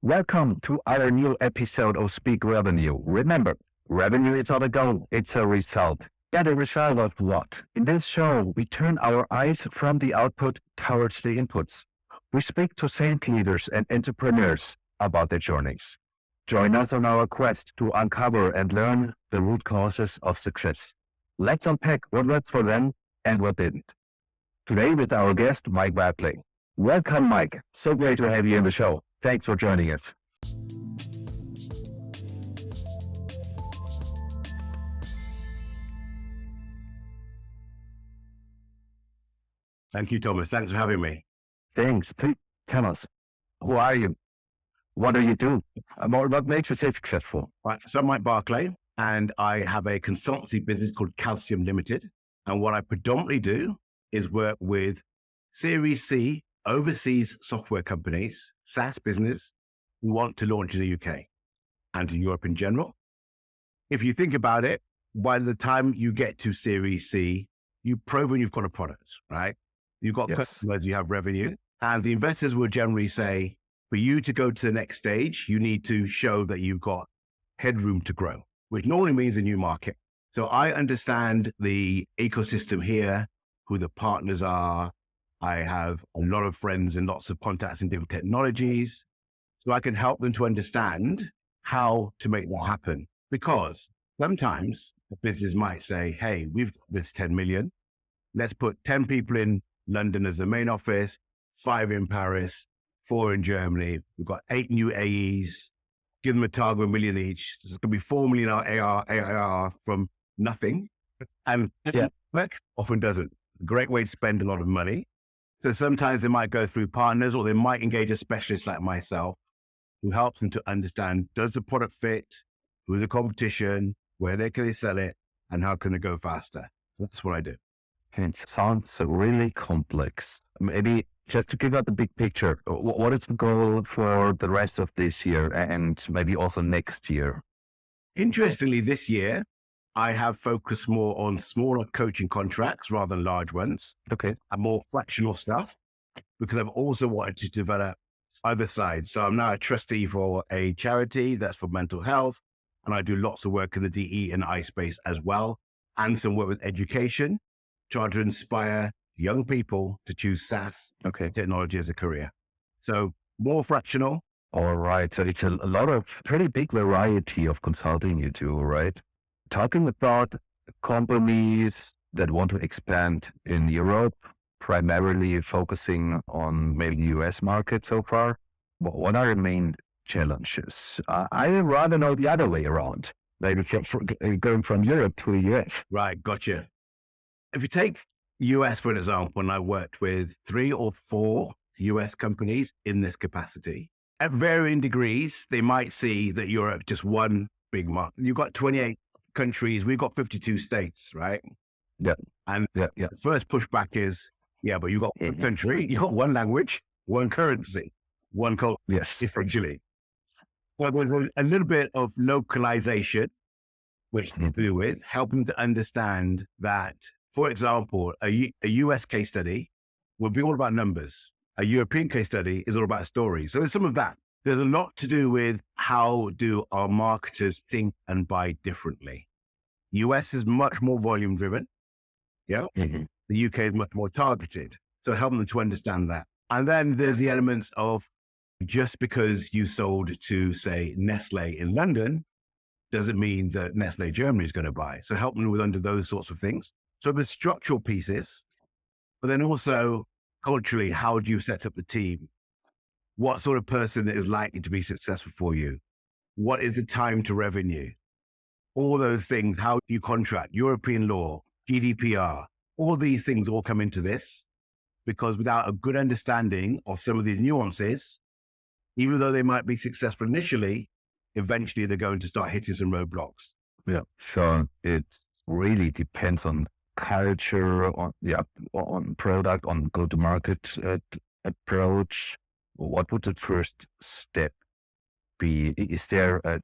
Welcome to our new episode of Speak Revenue. Remember, revenue is not a goal, it's a result. Get a result of what? In this show, we turn our eyes from the output towards the inputs. We speak to sales leaders and entrepreneurs about their journeys. Join us on our quest to uncover and learn the root causes of success. Let's unpack what worked for them and what didn't. Today with our guest, Mike Barclay. Welcome, Mike. So great to have you in the show. Thanks for joining us. Thank you, Thomas. Thanks for having me. Thanks. Please tell us, who are you? What do you do? What makes you so successful? Right. So I'm Mike Barclay, and I have a consultancy business called Calcium Limited. And what I predominantly do is work with Series C overseas software companies, SaaS business, who want to launch in the UK and in Europe in general. If you think about it, by the time you get to Series C, you've proven you've got a product, right? You've got customers, you have revenue, and the investors will generally say, for you to go to the next stage, you need to show that you've got headroom to grow, which normally means a new market. So I understand the ecosystem here, who the partners are. I have a lot of friends and lots of contacts in different technologies. So I can help them to understand how to make that happen. Because sometimes a business might say, hey, we've got this 10 million. Let's put 10 people in London as the main office, 5 in Paris, 4 in Germany. We've got 8 new AEs. Give them a target of $1 million each. There's going to be 4 million ARR from nothing. And work often doesn't. Great way to spend a lot of money. So sometimes they might go through partners, or they might engage a specialist like myself who helps them to understand, does the product fit, who's the competition, where can they sell it, and how can they go faster? That's what I do. It sounds really complex. Maybe just to give out the big picture, what is the goal for the rest of this year and maybe also next year? Interestingly, this year, I have focused more on smaller coaching contracts rather than large ones. Okay. And more fractional stuff, because I've also wanted to develop other sides. So I'm now a trustee for a charity that's for mental health. And I do lots of work in the DE and I space as well. And some work with education, trying to inspire young people to choose SaaS technology as a career. So more fractional. All right. So it's a lot of pretty big variety of consulting you do, right? Talking about companies that want to expand in Europe, primarily focusing on maybe the US market so far, what are the main challenges? I rather know the other way around, maybe going from Europe to the US. Right, gotcha. If you take US, for example, and I worked with 3 or 4 US companies in this capacity, at varying degrees, they might see that Europe just one big market. You've got 28 countries, we've got 52 states, right? Yeah. And the first pushback is, but you've got one country, you've got one language, one currency, one culture, essentially. So there's a little bit of localization, which to do with helping to understand that, for example, a US case study will be all about numbers. A European case study is all about stories. So there's some of that. There's a lot to do with how do our marketers think and buy differently. US is much more volume driven. Yeah. Mm-hmm. The UK is much more targeted. So helping them to understand that. And then there's the elements of just because you sold to, say, Nestle in London, doesn't mean that Nestle Germany is going to buy. So help them with under those sorts of things. So the structural pieces, but then also culturally, how do you set up the team? What sort of person is likely to be successful for you? What is the time to revenue? All those things, how you contract, European law, GDPR, all these things all come into this, because without a good understanding of some of these nuances, even though they might be successful initially, eventually they're going to start hitting some roadblocks. Yeah, sure. It really depends on culture, on product, on go-to-market approach. What would the first step be? Is there a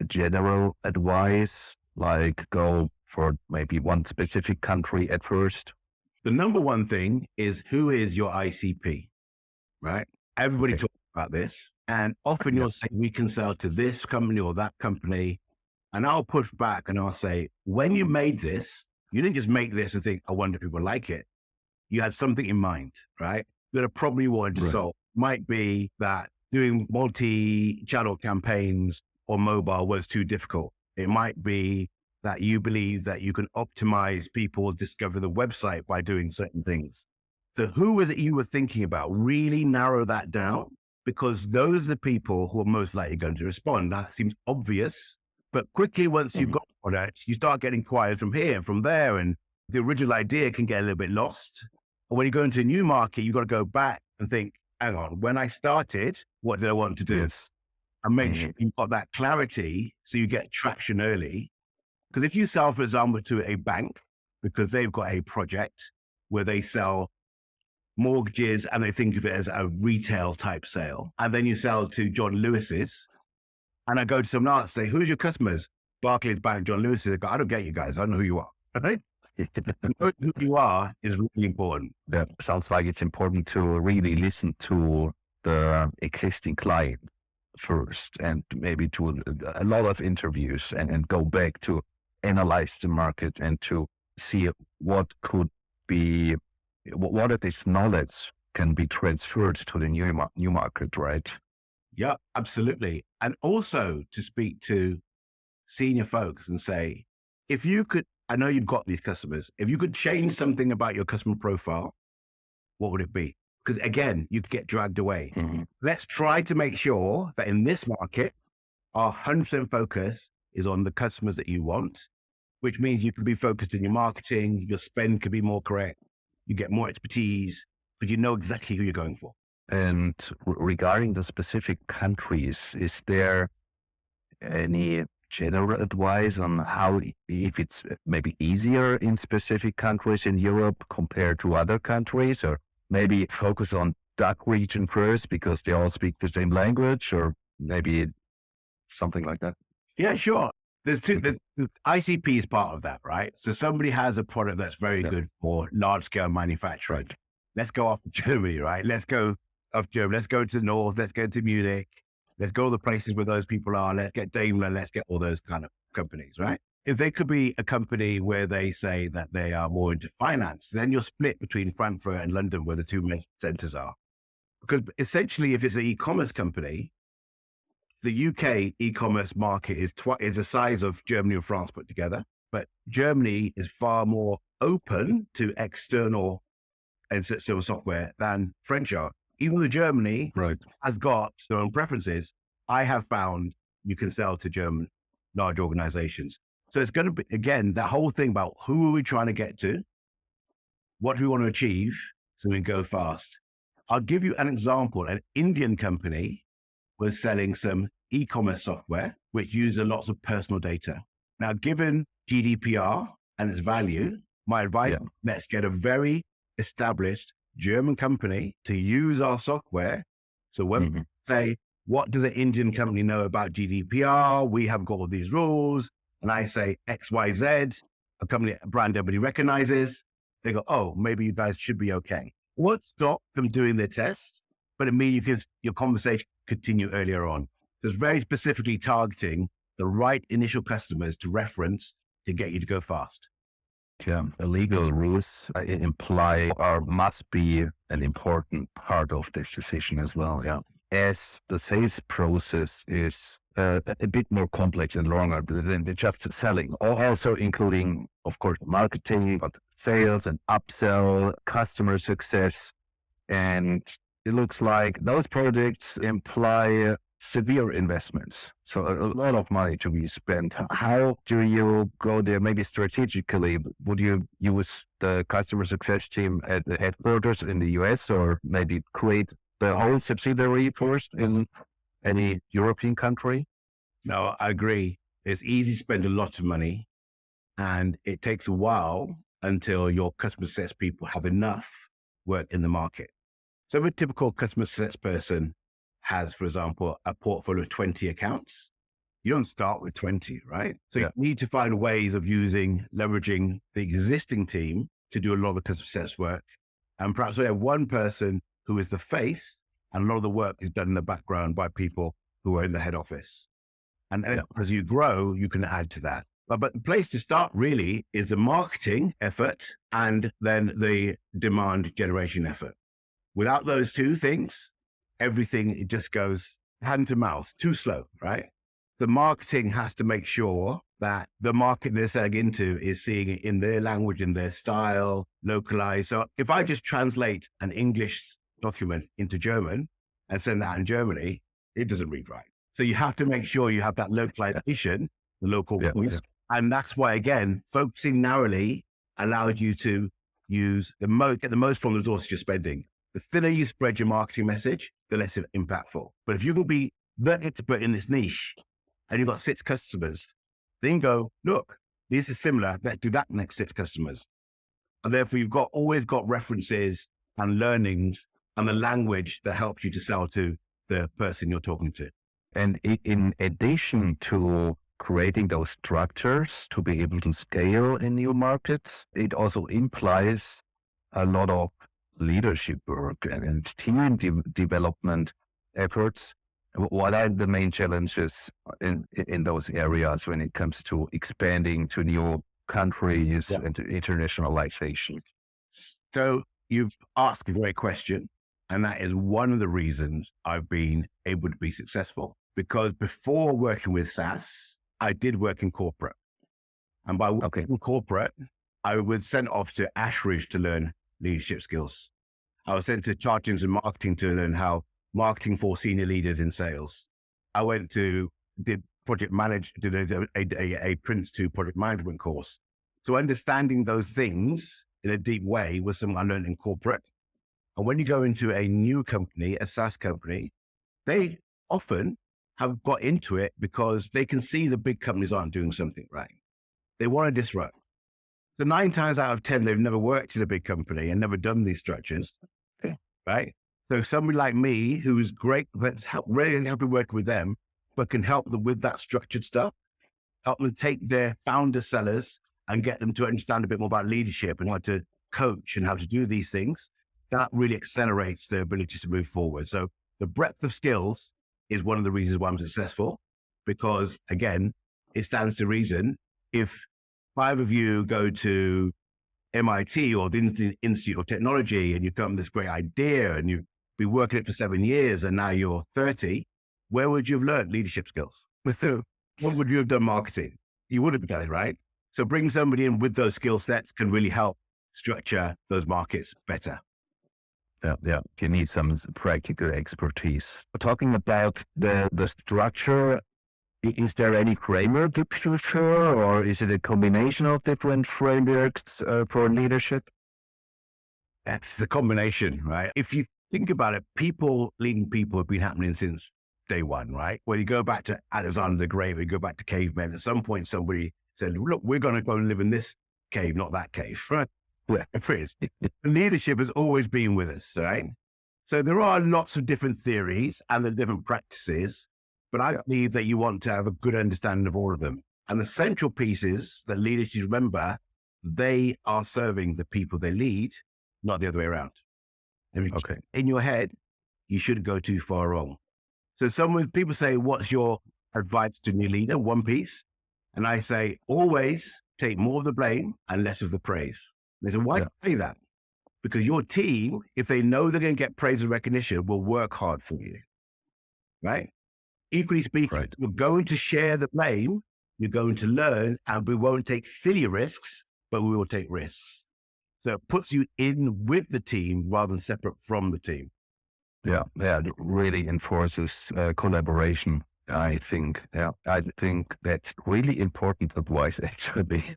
general advice, like go for maybe one specific country at first? The number one thing is, who is your ICP, right? Everybody talks about this. And often you'll say, we can sell to this company or that company. And I'll push back and I'll say, when you made this, you didn't just make this and think, I wonder if people like it. You had something in mind, right? You had a problem you wanted to solve. Might be that doing multi-channel campaigns on mobile was too difficult. It might be that you believe that you can optimize people discover the website by doing certain things. So who was it you were thinking about? Really narrow that down, because those are the people who are most likely going to respond. That seems obvious, but quickly once you've got the product, you start getting inquiries from here and from there, and the original idea can get a little bit lost. And when you go into a new market, you've got to go back and think, hang on, when I started, what did I want to do? Yes. And make sure you've got that clarity so you get traction early. Because if you sell, for example, to a bank, because they've got a project where they sell mortgages and they think of it as a retail type sale, and then you sell to John Lewis's, and I go to someone else, say, who's your customers? Barclays Bank, John Lewis's. They go, I don't get you guys. I don't know who you are. Right? Knowing who you are is really important. Yeah, sounds like it's important to really listen to the existing client first, and maybe to a lot of interviews, and go back to analyze the market and to see what could be, what of this knowledge can be transferred to the new market, right? Yeah, absolutely. And also to speak to senior folks and say, if you could, I know you've got these customers, if you could change something about your customer profile, what would it be? Because again, you could get dragged away. Let's try to make sure that in this market, our 100% focus is on the customers that you want, which means you can be focused in your marketing, your spend could be more correct, you get more expertise, but you know exactly who you're going for. And regarding the specific countries, is there any general advice on how, if it's maybe easier in specific countries in Europe compared to other countries, or maybe focus on DACH region first because they all speak the same language, or maybe something like that? Yeah, sure. There's ICP is part of that, right? So somebody has a product that's very good for large scale manufacturing. Let's go off to Germany, right? Let's go off Germany. Let's go to the north. Let's go to Munich. Let's go to the places where those people are. Let's get Daimler. Let's get all those kind of companies, right? If they could be a company where they say that they are more into finance, then you're split between Frankfurt and London, where the two main centers are. Because essentially, if it's an e-commerce company, the UK e-commerce market is the size of Germany and France put together, but Germany is far more open to external and software than French are. Even though Germany has got their own preferences, I have found you can sell to German large organizations. So it's going to be, again, that whole thing about who are we trying to get to? What do we want to achieve so we can go fast? I'll give you an example. An Indian company was selling some e-commerce software, which uses lots of personal data. Now, given GDPR and its value, my advice, let's get a very established German company to use our software. So when we say, what does the Indian company know about GDPR? We have got all these rules. And I say XYZ, a company, a brand everybody recognizes. They go, oh, maybe you guys should be okay. Won't stop them doing their tests, but it means your conversation continue earlier on. So it's very specifically targeting the right initial customers to reference to get you to go fast. Yeah, legal rules imply or must be an important part of this decision as well. Yeah, as the sales process is a bit more complex and longer than just selling, also including, of course, marketing, but sales and upsell, customer success, and it looks like those projects imply severe investments. So a lot of money to be spent. How do you go there? Maybe strategically, would you use the customer success team at the headquarters in the US, or maybe create the whole subsidiary first in any European country? No, I agree. It's easy to spend a lot of money, and it takes a while until your customer success people have enough work in the market. So a typical customer success person has, for example, a portfolio of 20 accounts. You don't start with 20, right? So you need to find ways of leveraging the existing team to do a lot of the customer success work. And perhaps we have one person who is the face And a lot of the work is done in the background by people who are in the head office. And as you grow, you can add to that. But the place to start really is the marketing effort and then the demand generation effort. Without those two things, everything, it just goes hand to mouth, too slow, right? The marketing has to make sure that the market they're selling into is seeing it in their language, in their style, localized. So if I just translate an English document into German and send that in Germany, it doesn't read right. So you have to make sure you have that localization, the local voice. And that's why, again, focusing narrowly allows you to use get the most from the resources you're spending. The thinner you spread your marketing message, the less impactful. But if you can be the expert in this niche and you've got 6 customers, then go, look, this is similar. Let's do that next 6 customers. And therefore, you've always got references and learnings and the language that helps you to sell to the person you're talking to. And in addition to creating those structures to be able to scale in new markets, it also implies a lot of leadership work and team development efforts. What are the main challenges in those areas when it comes to expanding to new countries and to internationalization? So you've asked a great question, and that is one of the reasons I've been able to be successful. Because before working with SaaS, I did work in corporate. And by working in corporate, I was sent off to Ashridge to learn leadership skills. I was sent to Chargings and Marketing to learn how marketing for senior leaders in sales. I went to did a Prince 2 project management course. So understanding those things in a deep way was something I learned in corporate. And when you go into a new company, a SaaS company, they often have got into it because they can see the big companies aren't doing something right. They want to disrupt. So 9 times out of 10, they've never worked in a big company and never done these structures, right? So somebody like me, who's great, really happy working with them, but can help them with that structured stuff, help them take their founder sellers and get them to understand a bit more about leadership and how to coach and how to do these things. That really accelerates their ability to move forward. So the breadth of skills is one of the reasons why I'm successful, because again, it stands to reason if 5 of you go to MIT or the Institute of Technology and you've got this great idea and you've been working it for 7 years and now you're 30, where would you have learned leadership skills? What would you have done marketing? You would have done it, right? So bring somebody in with those skill sets can really help structure those markets better. Yeah. You need some practical expertise. Talking about the structure, is there any framework you prefer, or is it a combination of different frameworks for leadership? That's the combination, right? If you think about it, leading people have been happening since day one, right? Whether you go back to Alexander the Great, or you go back to cavemen, at some point somebody said, look, we're going to go and live in this cave, not that cave, right? Yeah, leadership has always been with us, right? So there are lots of different theories and the different practices, but I believe that you want to have a good understanding of all of them. And the central piece is that leaders should remember they are serving the people they lead, not the other way around. In your head, you shouldn't go too far wrong. So people say, what's your advice to new leader? One piece. And I say, always take more of the blame and less of the praise. They say, why do you say that? Because your team, if they know they're going to get praise and recognition, will work hard for you, right? Equally speaking, we're going to share the blame, you're going to learn, and we won't take silly risks, but we will take risks. So it puts you in with the team rather than separate from the team. Yeah, it really enforces collaboration, I think. Yeah, I think that's really important advice, actually.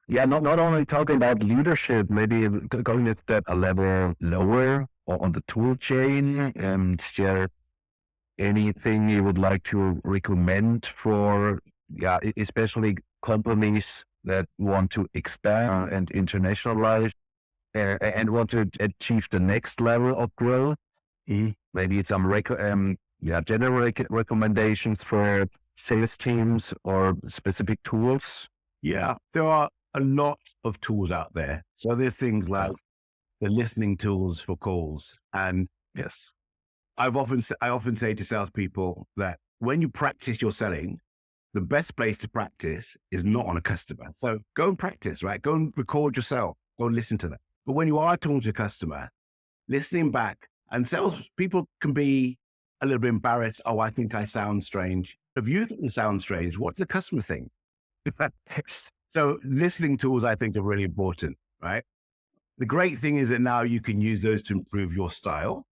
Not only talking about leadership, maybe going a step a level lower or on the tool chain. Is there anything you would like to recommend for, especially companies that want to expand and internationalize and want to achieve the next level of growth? Maybe some general recommendations for sales teams or specific tools? Yeah, there are a lot of tools out there. So there's things like the listening tools for calls. And Yes. I often say to salespeople that when you practice your selling, the best place to practice is not on a customer. So go and practice, right? Go and record yourself. Go and listen to that. But when you are talking to a customer, listening back, and sales people can be a little bit embarrassed. Oh, I think I sound strange. If you think you sound strange, what does the customer think? So listening tools, I think, are really important, right? The great thing is that now you can use those to improve your style,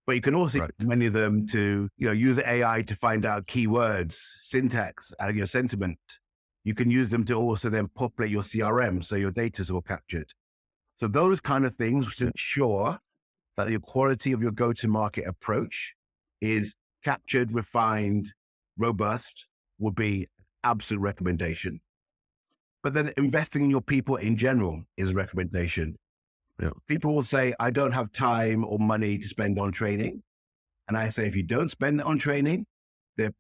but you can also use many of them to, use AI to find out keywords, syntax, your sentiment. You can use them to also then populate your CRM, so your data is all captured. So those kind of things to ensure that the quality of your go-to-market approach is captured, refined, robust would be absolute recommendation. But then investing in your people in general is a recommendation. People will say, I don't have time or money to spend on training. And I say, if you don't spend it on training,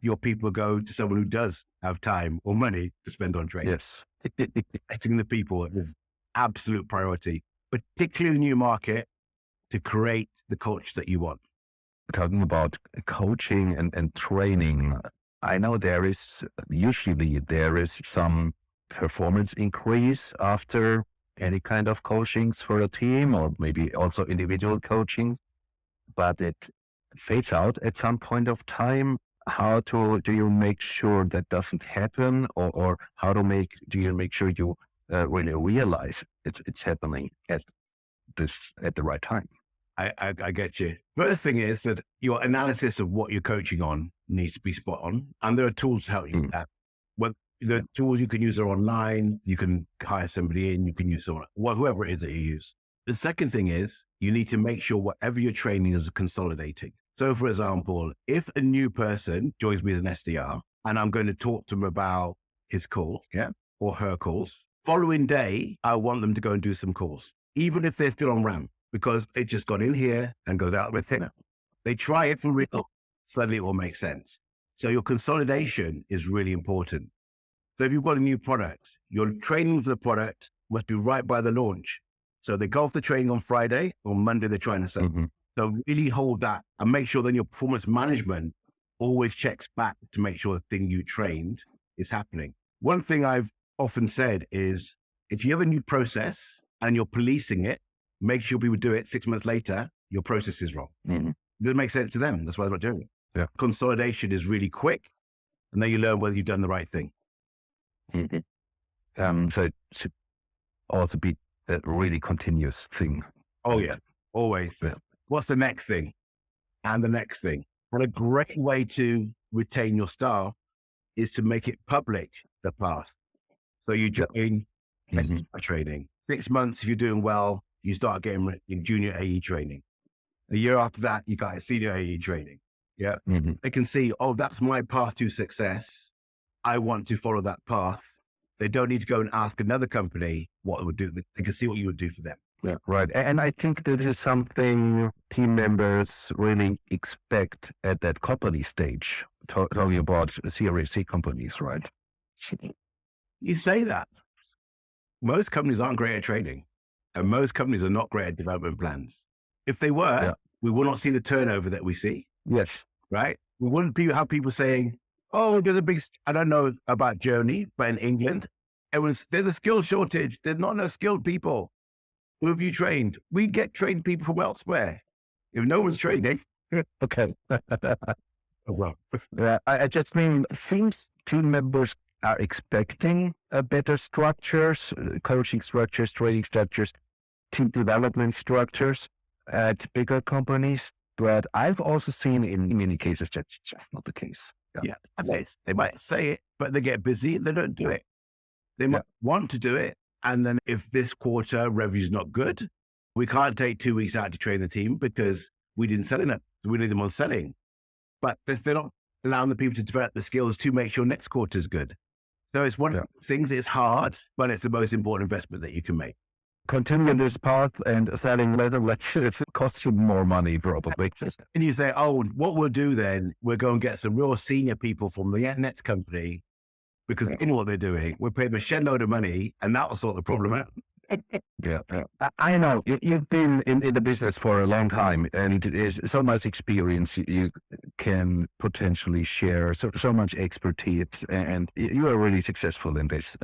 your people go to someone who does have time or money to spend on training. Yes. Investing in the people is absolute priority, particularly in the new market, to create the culture that you want. Talking about coaching and training, I know usually there is some performance increase after any kind of coachings for a team, or maybe also individual coaching, but it fades out at some point of time. How do you make sure that doesn't happen, or do you make sure you really realize it's happening at the right time? I get you. First thing is that your analysis of what you're coaching on needs to be spot on, and there are tools to help you with that. Well, the tools you can use are online. You can hire somebody in. You can use someone, whoever it is that you use. The second thing is you need to make sure whatever you're training is consolidating. So, for example, if a new person joins me as an SDR and I'm going to talk to them about his call, or her calls, following day, I want them to go and do some calls, even if they're still on RAM, because it just got in here and goes out with it. They try it for real, suddenly it will make sense. So your consolidation is really important. So if you've got a new product, your training for the product must be right by the launch. So they go off the training on Friday, on Monday they're trying to sell. So really hold that and make sure then your performance management always checks back to make sure the thing you trained is happening. One thing I've often said is if you have a new process and you're policing it, make sure people do it 6 months later, your process is wrong. It doesn't make sense to them. That's why they're not doing it. Consolidation is really quick, and then you learn whether you've done the right thing. So it should also be a really continuous thing. Oh, yeah, always. What's the next thing? And the next thing. And a great way to retain your staff is to make it public, the path. So you join training. 6 months, if you're doing well, you start getting junior AE training. A year after that, you got senior AE training. They can see, oh, that's my path to success. I want to follow that path. They don't need to go and ask another company what it would do. They can see what you would do for them. Yeah, right. And I think this is something team members really expect at that company stage, talking about Series C companies, right? You say that. Most companies aren't great at training, and most companies are not great at development plans. If they were, we will not see the turnover that we see. Yes. Right? We wouldn't have people saying, oh, there's a big, I don't know about Germany, but in England, there's a skill shortage. There's not enough skilled people. Who have you trained? We get trained people from elsewhere. If no one's training. Okay. Well, I just mean team members are expecting better structures, coaching structures, training structures, team development structures at bigger companies. But I've also seen in many cases that's just not the case. They might say it, but they get busy and they don't do it. They might want to do it. And then if this quarter revenue is not good, we can't take 2 weeks out to train the team because we didn't sell enough. We need them on selling. But if they're not allowing the people to develop the skills to make sure next quarter is good. So it's one of the things. It's hard, but it's the most important investment that you can make. Continue this path and selling less and less, it costs you more money probably. And you say, oh, what we'll do then, we'll go and get some real senior people from the next company because they know what they're doing. We'll pay them a shed load of money and that will sort the problem out. Yeah, yeah. I know you've been in the business for a long time, and there's so much experience you can potentially share, so much expertise, and you are really successful in this.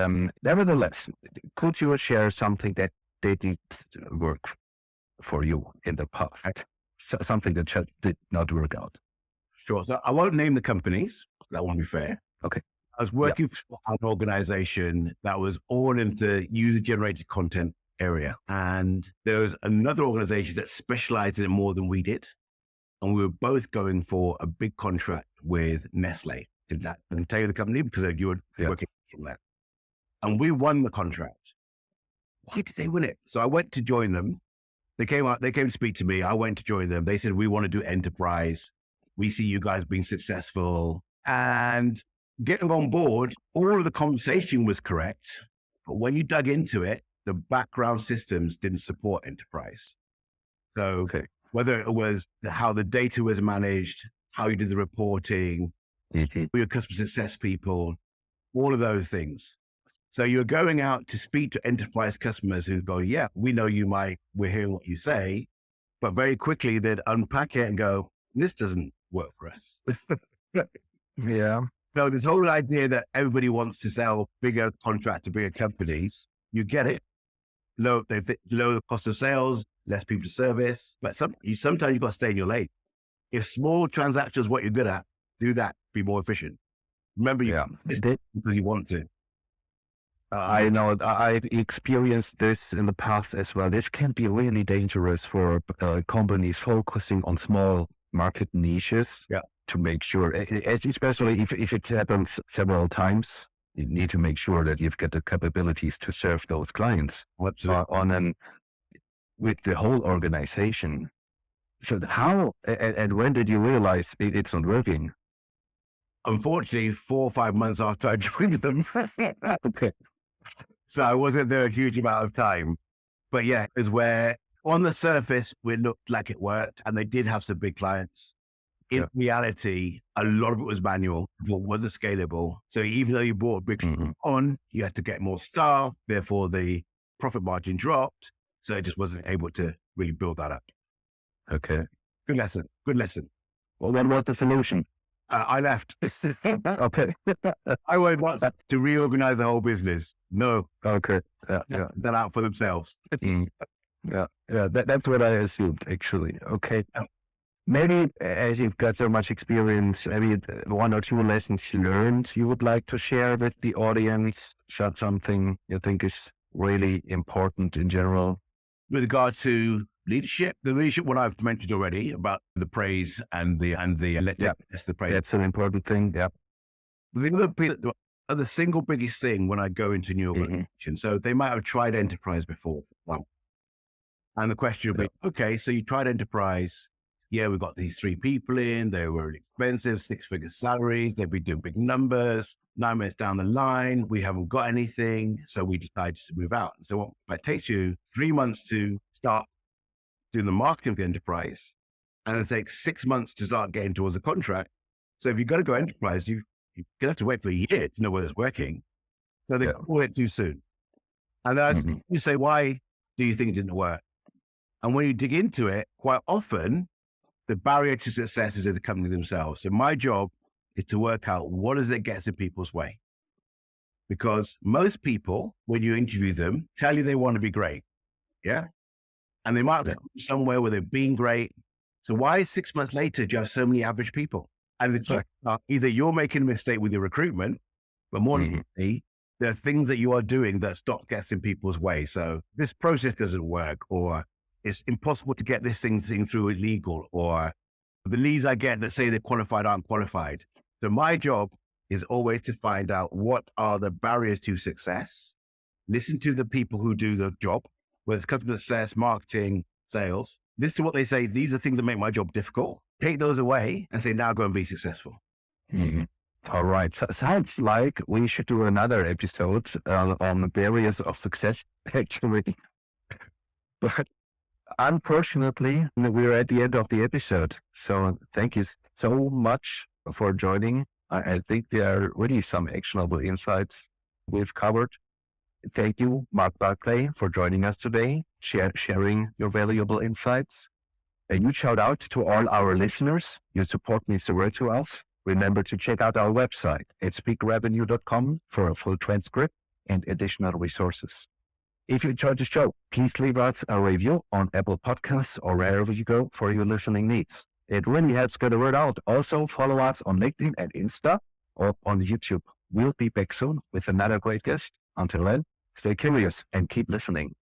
Nevertheless, could you share something that didn't work for you in the past? Something that just did not work out. Sure. So I won't name the companies. That won't be fair. Okay. I was working for an organization that was all into user generated content area. And there was another organization that specialized in it more than we did. And we were both going for a big contract with Nestle. Did that and tell you the company because you were working from there. And we won the contract. Why did they win it? So I went to join them. They came to speak to me. I went to join them. They said, we want to do enterprise. We see you guys being successful. And getting on board, all of the conversation was correct. But when you dug into it, the background systems didn't support enterprise. So whether it was how the data was managed, how you did the reporting, your customer success people, all of those things. So you're going out to speak to enterprise customers who go, yeah, we know you, Mike, we're hearing what you say, but very quickly they'd unpack it and go, this doesn't work for us. Yeah. So this whole idea that everybody wants to sell bigger contracts to bigger companies, you get it. Low the cost of sales, less people to service, but sometimes you've got to stay in your lane. If small transactions, what you're good at, do that, be more efficient. Remember, because you want to. I know I've experienced this in the past as well. This can be really dangerous for companies focusing on small market niches to make sure, especially if it happens several times, you need to make sure that you've got the capabilities to serve those clients with the whole organization. So how and when did you realize it's not working? Unfortunately, 4 or 5 months after I joined them. Okay. So I wasn't there a huge amount of time. But yeah, it was where on the surface, it looked like it worked and they did have some big clients. In reality, a lot of it was manual, but wasn't scalable. So even though you bought a big on, you had to get more staff. Therefore, the profit margin dropped. So it just wasn't able to really build that up. Okay. Good lesson. Good lesson. Well, what was the solution? I left. Okay. I want to reorganize the whole business. No. Okay. They're out for themselves. Yeah. That's what I assumed, actually. Okay. Maybe as you've got so much experience, maybe 1 or 2 lessons learned you would like to share with the audience, something you think is really important in general. With regard to leadership, the leadership, what I've mentioned already about the praise and the the praise. That's an important thing. Yeah. The single biggest thing when I go into new organization, so they might have tried enterprise before. And the question would be, okay, so you tried enterprise. Yeah, we got these 3 people in, they were really expensive, 6-figure salaries, they'd be doing big numbers. 9 months down the line, we haven't got anything, so we decided to move out. So it takes you 3 months to start doing the marketing for the enterprise, and it takes 6 months to start getting towards a contract. So if you've got to go enterprise, you're going to have to wait for a year to know whether it's working. So they call it too soon. And you say, why do you think it didn't work? And when you dig into it, quite often, the barrier to success is in the company themselves. So my job is to work out what is it gets in people's way. Because most people, when you interview them, tell you they want to be great. Yeah. And they might have come somewhere where they've been great. So why 6 months later do you have so many average people? And it's either you're making a mistake with your recruitment, but more importantly, there are things that you are doing that stop gets in people's way. So this process doesn't work, or it's impossible to get this thing through illegal, or the leads I get that say they're qualified aren't qualified. So my job is always to find out what are the barriers to success, listen to the people who do the job, whether it's customer success, marketing, sales, listen to what they say. These are things that make my job difficult. Take those away and say, now go and be successful. All right. So sounds like we should do another episode on the barriers of success, actually. But unfortunately, we're at the end of the episode. So thank you so much for joining. I think there are really some actionable insights we've covered. Thank you, Mark Barclay, for joining us today, sharing your valuable insights. A huge shout out to all our listeners. Your support means the world to us. Remember to check out our website at speakrevenue.com for a full transcript and additional resources. If you enjoyed the show, please leave us a review on Apple Podcasts or wherever you go for your listening needs. It really helps get the word out. Also, follow us on LinkedIn and Insta or on YouTube. We'll be back soon with another great guest. Until then, stay curious and keep listening.